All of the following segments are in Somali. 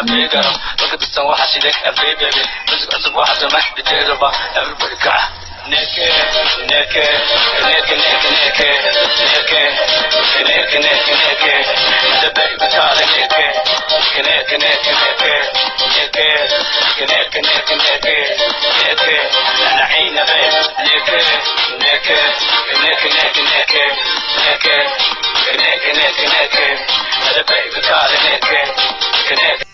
Figaro. Look at the sun, what I see, baby. Let's go to what I'm at the table. Everybody got naked, naked, naked, naked, naked, naked, naked, naked, naked. The baby calling naked, naked, naked, naked, naked, naked, naked, naked, naked. And I ain't a baby, naked, naked, naked, naked, naked, naked, naked, naked, naked. The baby calling naked, naked.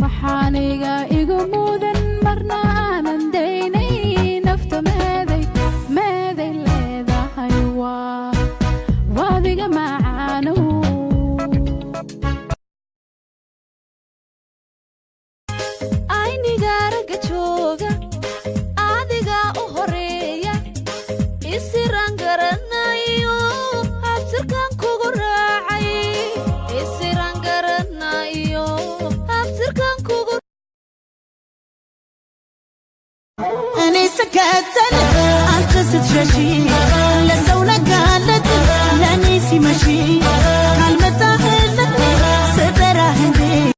waxaaniga igu mudan marna aanan daynay nafta meeday leedahay waadiga macaano ayniga raga jooga adiga u horeeya isiran garanayo habsirkan kugu raacay isiran garanayo habsirkan kugu أنا سكتت عن قصة شاشي لسونا قالت لاني سي ماشي كلمة أهلتني سترى هندي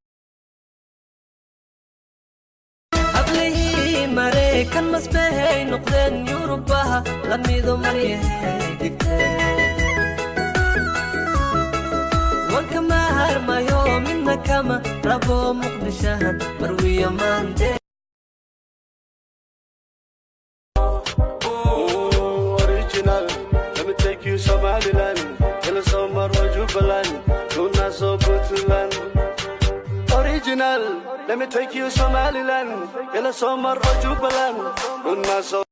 أبلي مريكان مسبهي نقدن يوروباها لميدو مريهي دكتين وانكما هرما يوم إنكما ربو مقدشاها مروية ماندي Somaliland, in the summer or Jubaland, Luna so good to land. Original, let me take you Somaliland, in the summer or Jubaland, Luna so.